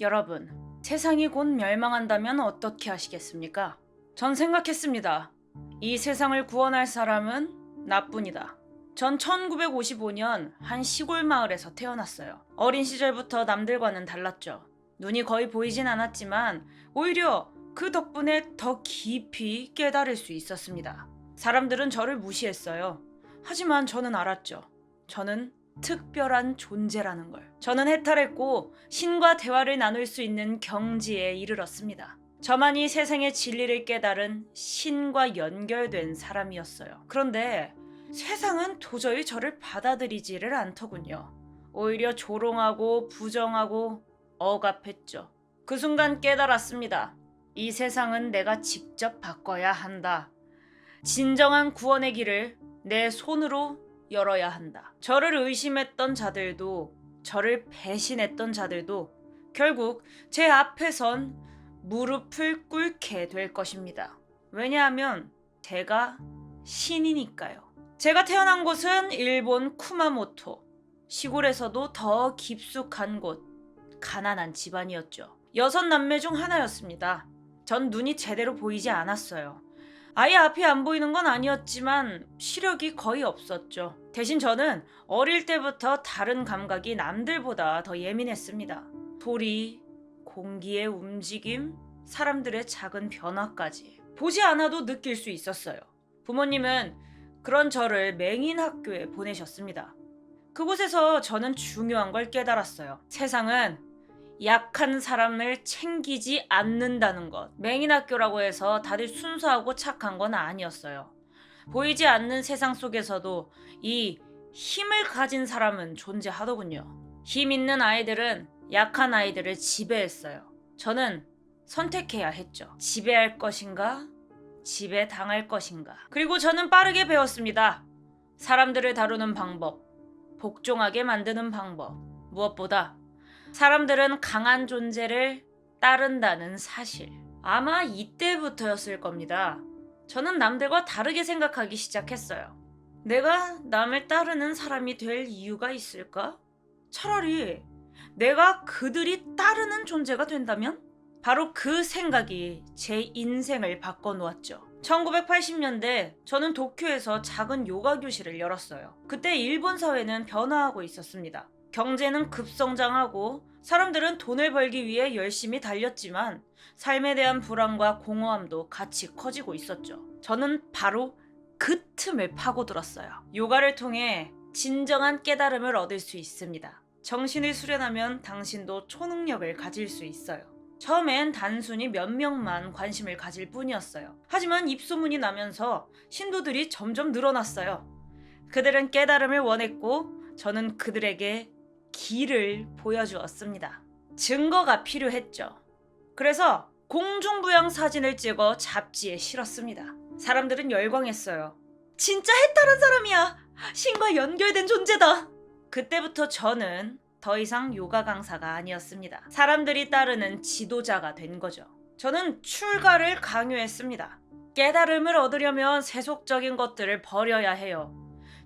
여러분, 세상이 곧 멸망한다면 어떻게 하시겠습니까? 전 생각했습니다. 이 세상을 구원할 사람은 나뿐이다. 전 1955년 한 시골 마을에서 태어났어요. 어린 시절부터 남들과는 달랐죠. 눈이 거의 보이진 않았지만 오히려 그 덕분에 더 깊이 깨달을 수 있었습니다. 사람들은 저를 무시했어요. 하지만 저는 알았죠. 저는 특별한 존재라는 걸. 저는 해탈했고 신과 대화를 나눌 수 있는 경지에 이르렀습니다. 저만이 세상의 진리를 깨달은 신과 연결된 사람이었어요. 그런데 세상은 도저히 저를 받아들이지를 않더군요. 오히려 조롱하고 부정하고 억압했죠. 그 순간 깨달았습니다. 이 세상은 내가 직접 바꿔야 한다. 진정한 구원의 길을 내 손으로 열어야 한다. 저를 의심했던 자들도, 저를 배신했던 자들도 결국 제 앞에선 무릎을 꿇게 될 것입니다. 왜냐하면 제가 신이니까요. 제가 태어난 곳은 일본 쿠마모토. 시골에서도 더 깊숙한 곳, 가난한 집안이었죠. 6남매 중 하나였습니다. 전 눈이 제대로 보이지 않았어요. 아예 앞이 안 보이는 건 아니었지만 시력이 거의 없었죠. 대신 저는 어릴 때부터 다른 감각이 남들보다 더 예민했습니다. 소리, 공기의 움직임, 사람들의 작은 변화까지 보지 않아도 느낄 수 있었어요. 부모님은 그런 저를 맹인 학교에 보내셨습니다. 그곳에서 저는 중요한 걸 깨달았어요. 세상은 약한 사람을 챙기지 않는다는 것. 맹인학교라고 해서 다들 순수하고 착한 건 아니었어요. 보이지 않는 세상 속에서도 이 힘을 가진 사람은 존재하더군요. 힘 있는 아이들은 약한 아이들을 지배했어요. 저는 선택해야 했죠. 지배할 것인가? 지배당할 것인가? 그리고 저는 빠르게 배웠습니다. 사람들을 다루는 방법, 복종하게 만드는 방법, 무엇보다 사람들은 강한 존재를 따른다는 사실. 아마 이때부터였을 겁니다. 저는 남들과 다르게 생각하기 시작했어요. 내가 남을 따르는 사람이 될 이유가 있을까? 차라리 내가 그들이 따르는 존재가 된다면? 바로 그 생각이 제 인생을 바꿔놓았죠. 1980년대 저는 도쿄에서 작은 요가 교실을 열었어요. 그때 일본 사회는 변화하고 있었습니다. 경제는 급성장하고 사람들은 돈을 벌기 위해 열심히 달렸지만 삶에 대한 불안과 공허함도 같이 커지고 있었죠. 저는 바로 그 틈을 파고들었어요. 요가를 통해 진정한 깨달음을 얻을 수 있습니다. 정신을 수련하면 당신도 초능력을 가질 수 있어요. 처음엔 단순히 몇 명만 관심을 가질 뿐이었어요. 하지만 입소문이 나면서 신도들이 점점 늘어났어요. 그들은 깨달음을 원했고 저는 그들에게 길을 보여주었습니다. 증거가 필요했죠. 그래서 공중부양 사진을 찍어 잡지에 실었습니다. 사람들은 열광했어요. 진짜 해탈한 사람이야! 신과 연결된 존재다! 그때부터 저는 더 이상 요가 강사가 아니었습니다. 사람들이 따르는 지도자가 된 거죠. 저는 출가를 강요했습니다. 깨달음을 얻으려면 세속적인 것들을 버려야 해요.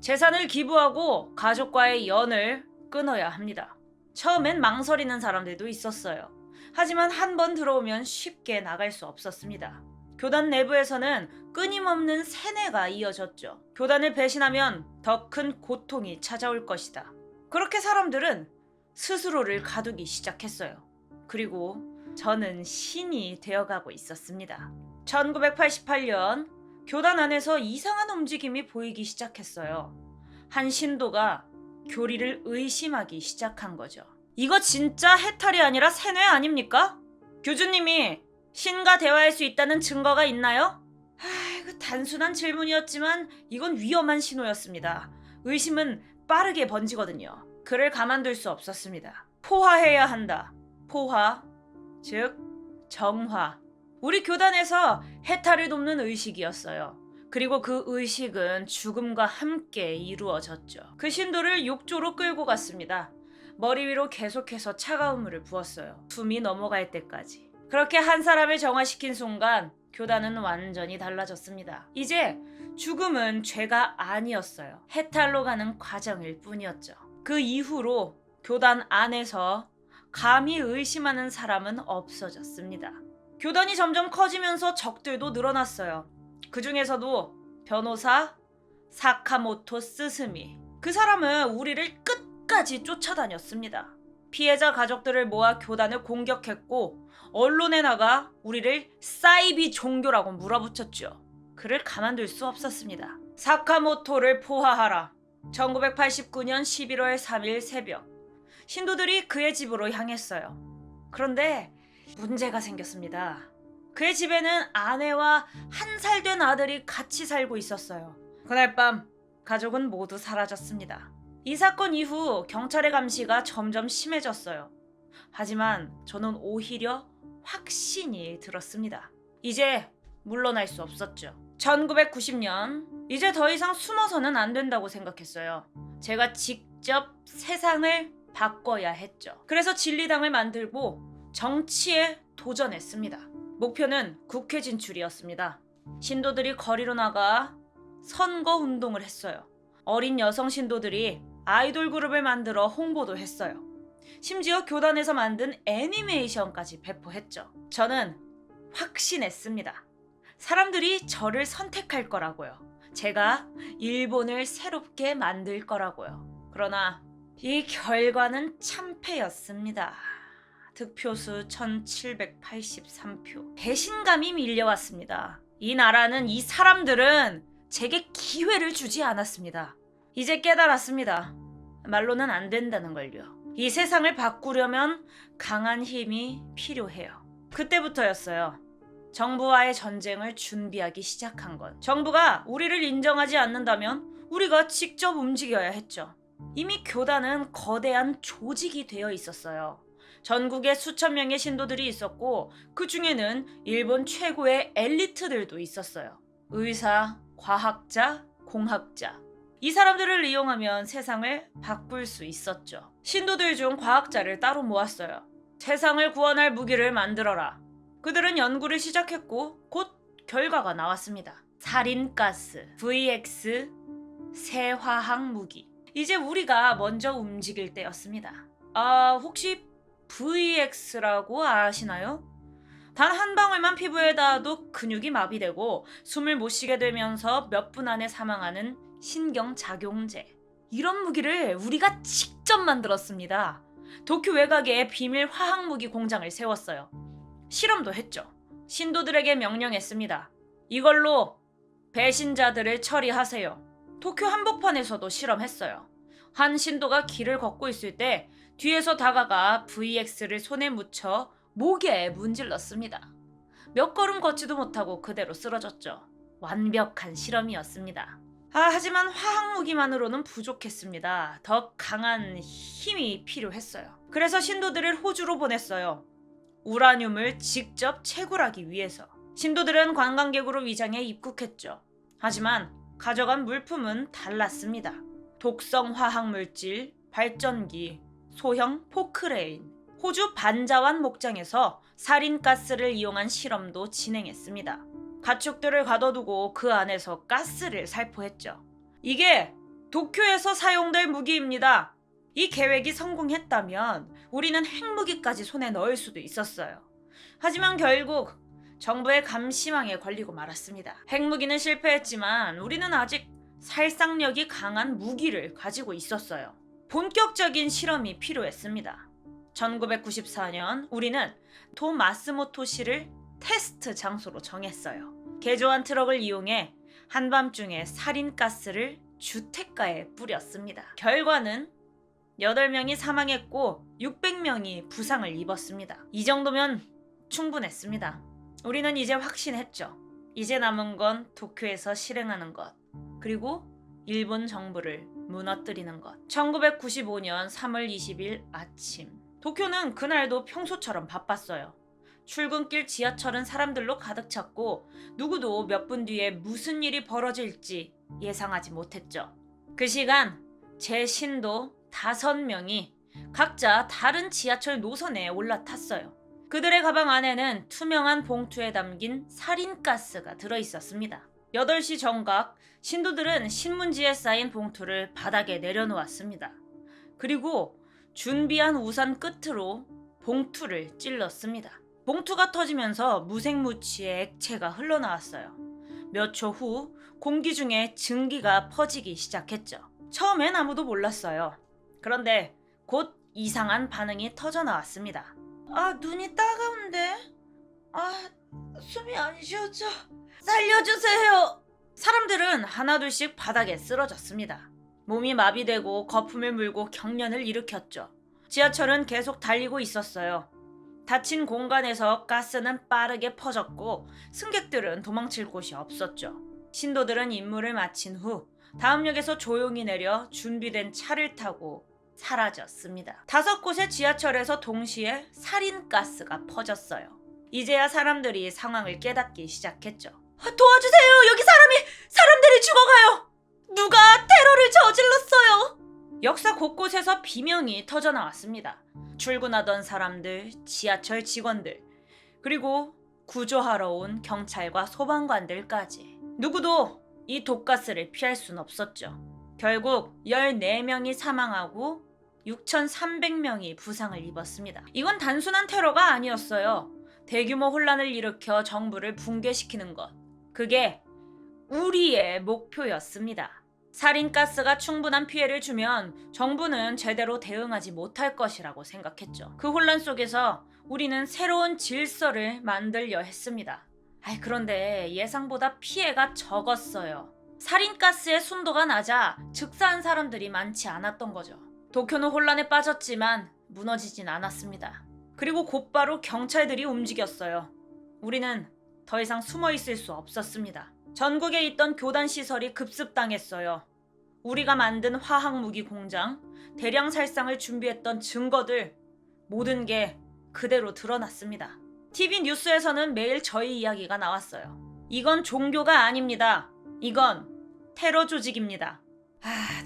재산을 기부하고 가족과의 연을 끊어야 합니다. 처음엔 망설이는 사람들도 있었어요. 하지만 한 번 들어오면 쉽게 나갈 수 없었습니다. 교단 내부에서는 끊임없는 세뇌가 이어졌죠. 교단을 배신하면 더 큰 고통이 찾아올 것이다. 그렇게 사람들은 스스로를 가두기 시작했어요. 그리고 저는 신이 되어가고 있었습니다. 1988년 교단 안에서 이상한 움직임이 보이기 시작했어요. 한 신도가 교리를 의심하기 시작한 거죠. 이거 진짜 해탈이 아니라 세뇌 아닙니까? 교주님이 신과 대화할 수 있다는 증거가 있나요? 그 단순한 질문이었지만 이건 위험한 신호였습니다. 의심은 빠르게 번지거든요. 그를 가만둘 수 없었습니다. 포화해야 한다. 포화, 즉 정화. 우리 교단에서 해탈을 돕는 의식이었어요. 그리고 그 의식은 죽음과 함께 이루어졌죠. 그 신도를 욕조로 끌고 갔습니다. 머리 위로 계속해서 차가운 물을 부었어요. 숨이 넘어갈 때까지. 그렇게 한 사람을 정화시킨 순간 교단은 완전히 달라졌습니다. 이제 죽음은 죄가 아니었어요. 해탈로 가는 과정일 뿐이었죠. 그 이후로 교단 안에서 감히 의심하는 사람은 없어졌습니다. 교단이 점점 커지면서 적들도 늘어났어요. 그 중에서도 변호사 사카모토 스스미. 그 사람은 우리를 끝까지 쫓아다녔습니다. 피해자 가족들을 모아 교단을 공격했고 언론에 나가 우리를 사이비 종교라고 물어붙였죠. 그를 가만둘 수 없었습니다. 사카모토를 포화하라. 1989년 11월 3일 새벽 신도들이 그의 집으로 향했어요. 그런데 문제가 생겼습니다. 그의 집에는 아내와 1살 된 아들이 같이 살고 있었어요. 그날 밤 가족은 모두 사라졌습니다. 이 사건 이후 경찰의 감시가 점점 심해졌어요. 하지만 저는 오히려 확신이 들었습니다. 이제 물러날 수 없었죠. 1990년 이제 더 이상 숨어서는 안 된다고 생각했어요. 제가 직접 세상을 바꿔야 했죠. 그래서 진리당을 만들고 정치에 도전했습니다. 목표는 국회 진출이었습니다. 신도들이 거리로 나가 선거 운동을 했어요. 어린 여성 신도들이 아이돌 그룹을 만들어 홍보도 했어요. 심지어 교단에서 만든 애니메이션까지 배포했죠. 저는 확신했습니다. 사람들이 저를 선택할 거라고요. 제가 일본을 새롭게 만들 거라고요. 그러나 이 결과는 참패였습니다. 득표수 1783표. 배신감이 밀려왔습니다. 이 나라는, 이 사람들은 제게 기회를 주지 않았습니다. 이제 깨달았습니다. 말로는 안 된다는 걸요. 이 세상을 바꾸려면 강한 힘이 필요해요. 그때부터였어요. 정부와의 전쟁을 준비하기 시작한 것. 정부가 우리를 인정하지 않는다면 우리가 직접 움직여야 했죠. 이미 교단은 거대한 조직이 되어 있었어요. 전국에 수천 명의 신도들이 있었고 그 중에는 일본 최고의 엘리트들도 있었어요. 의사, 과학자, 공학자. 이 사람들을 이용하면 세상을 바꿀 수 있었죠. 신도들 중 과학자를 따로 모았어요. 세상을 구원할 무기를 만들어라. 그들은 연구를 시작했고 곧 결과가 나왔습니다. 살인가스, VX, 새 화학 무기. 이제 우리가 먼저 움직일 때였습니다. 혹시 VX라고 아시나요? 단 한 방울만 피부에 닿아도 근육이 마비되고 숨을 못 쉬게 되면서 몇 분 안에 사망하는 신경작용제. 이런 무기를 우리가 직접 만들었습니다. 도쿄 외곽에 비밀 화학무기 공장을 세웠어요. 실험도 했죠. 신도들에게 명령했습니다. 이걸로 배신자들을 처리하세요. 도쿄 한복판에서도 실험했어요. 한 신도가 길을 걷고 있을 때 뒤에서 다가가 VX를 손에 묻혀 목에 문질렀습니다. 몇 걸음 걷지도 못하고 그대로 쓰러졌죠. 완벽한 실험이었습니다. 하지만 화학무기만으로는 부족했습니다. 더 강한 힘이 필요했어요. 그래서 신도들을 호주로 보냈어요. 우라늄을 직접 채굴하기 위해서. 신도들은 관광객으로 위장해 입국했죠. 하지만 가져간 물품은 달랐습니다. 독성 화학물질, 발전기, 소형 포크레인. 호주 반자완 목장에서 살인가스를 이용한 실험도 진행했습니다. 가축들을 가둬두고 그 안에서 가스를 살포했죠. 이게 도쿄에서 사용될 무기입니다. 이 계획이 성공했다면 우리는 핵무기까지 손에 넣을 수도 있었어요. 하지만 결국 정부의 감시망에 걸리고 말았습니다. 핵무기는 실패했지만 우리는 아직 살상력이 강한 무기를 가지고 있었어요. 본격적인 실험이 필요했습니다. 1994년 우리는 도마스모토시를 테스트 장소로 정했어요. 개조한 트럭을 이용해 한밤중에 살인가스를 주택가에 뿌렸습니다. 결과는 8명이 사망했고 600명이 부상을 입었습니다. 이 정도면 충분했습니다. 우리는 이제 확신했죠. 이제 남은 건 도쿄에서 실행하는 것, 그리고 일본 정부를 무너뜨리는 것. 1995년 3월 20일 아침. 도쿄는 그날도 평소처럼 바빴어요. 출근길 지하철은 사람들로 가득 찼고 누구도 몇 분 뒤에 무슨 일이 벌어질지 예상하지 못했죠. 그 시간 제 신도 5명이 각자 다른 지하철 노선에 올라탔어요. 그들의 가방 안에는 투명한 봉투에 담긴 살인가스가 들어있었습니다. 8시 정각 신도들은 신문지에 쌓인 봉투를 바닥에 내려놓았습니다. 그리고 준비한 우산 끝으로 봉투를 찔렀습니다. 봉투가 터지면서 무색무취의 액체가 흘러나왔어요. 몇 초 후 공기 중에 증기가 퍼지기 시작했죠. 처음엔 아무도 몰랐어요. 그런데 곧 이상한 반응이 터져 나왔습니다. 눈이 따가운데? 숨이 안 쉬어져. 살려주세요. 사람들은 하나둘씩 바닥에 쓰러졌습니다. 몸이 마비되고 거품을 물고 경련을 일으켰죠. 지하철은 계속 달리고 있었어요. 닫힌 공간에서 가스는 빠르게 퍼졌고 승객들은 도망칠 곳이 없었죠. 신도들은 임무를 마친 후 다음 역에서 조용히 내려 준비된 차를 타고 사라졌습니다. 5곳의 지하철에서 동시에 살인가스가 퍼졌어요. 이제야 사람들이 상황을 깨닫기 시작했죠. 도와주세요! 여기 사람들이 죽어가요! 누가 테러를 저질렀어요! 역사 곳곳에서 비명이 터져 나왔습니다. 출근하던 사람들, 지하철 직원들, 그리고 구조하러 온 경찰과 소방관들까지. 누구도 이 독가스를 피할 순 없었죠. 결국 14명이 사망하고 6,300명이 부상을 입었습니다. 이건 단순한 테러가 아니었어요. 대규모 혼란을 일으켜 정부를 붕괴시키는 것. 그게 우리의 목표였습니다. 살인가스가 충분한 피해를 주면 정부는 제대로 대응하지 못할 것이라고 생각했죠. 그 혼란 속에서 우리는 새로운 질서를 만들려 했습니다. 그런데 예상보다 피해가 적었어요. 살인가스의 순도가 낮아 즉사한 사람들이 많지 않았던 거죠. 도쿄는 혼란에 빠졌지만 무너지진 않았습니다. 그리고 곧바로 경찰들이 움직였어요. 우리는 더 이상 숨어 있을 수 없었습니다. 전국에 있던 교단 시설이 급습당했어요. 우리가 만든 화학무기 공장, 대량 살상을 준비했던 증거들, 모든 게 그대로 드러났습니다. TV 뉴스에서는 매일 저희 이야기가 나왔어요. 이건 종교가 아닙니다. 이건 테러 조직입니다.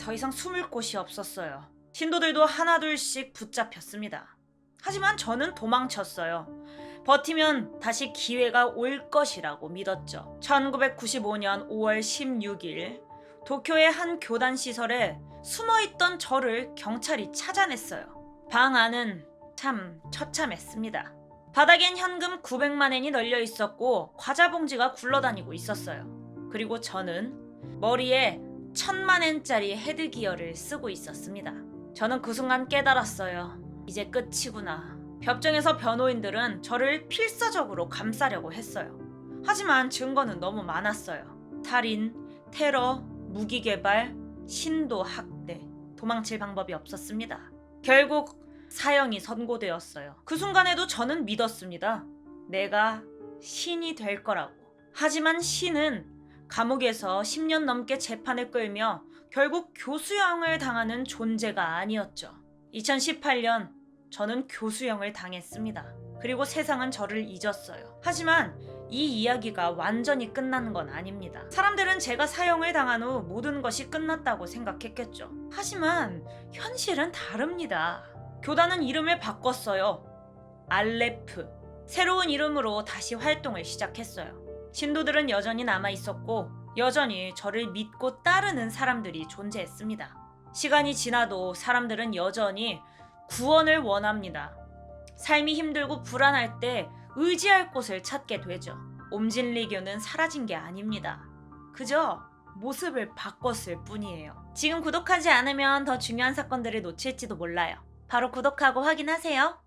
더 이상 숨을 곳이 없었어요. 신도들도 하나둘씩 붙잡혔습니다. 하지만 저는 도망쳤어요. 버티면 다시 기회가 올 것이라고 믿었죠. 1995년 5월 16일 도쿄의 한 교단 시설에 숨어있던 저를 경찰이 찾아냈어요. 방 안은 참 처참했습니다. 바닥엔 현금 900만 엔이 널려 있었고 과자 봉지가 굴러다니고 있었어요. 그리고 저는 머리에 1000만 엔짜리 헤드기어를 쓰고 있었습니다. 저는 그 순간 깨달았어요. 이제 끝이구나. 법정에서 변호인들은 저를 필사적으로 감싸려고 했어요. 하지만 증거는 너무 많았어요. 살인, 테러, 무기 개발, 신도 학대. 도망칠 방법이 없었습니다. 결국 사형이 선고되었어요. 그 순간에도 저는 믿었습니다. 내가 신이 될 거라고. 하지만 신은 감옥에서 10년 넘게 재판을 끌며 결국 교수형을 당하는 존재가 아니었죠. 2018년 저는 교수형을 당했습니다. 그리고 세상은 저를 잊었어요. 하지만 이 이야기가 완전히 끝나는 건 아닙니다. 사람들은 제가 사형을 당한 후 모든 것이 끝났다고 생각했겠죠. 하지만 현실은 다릅니다. 교단은 이름을 바꿨어요. 알레프. 새로운 이름으로 다시 활동을 시작했어요. 신도들은 여전히 남아있었고 여전히 저를 믿고 따르는 사람들이 존재했습니다. 시간이 지나도 사람들은 여전히 구원을 원합니다. 삶이 힘들고 불안할 때 의지할 곳을 찾게 되죠. 옴진리교는 사라진 게 아닙니다. 그저 모습을 바꿨을 뿐이에요. 지금 구독하지 않으면 더 중요한 사건들을 놓칠지도 몰라요. 바로 구독하고 확인하세요.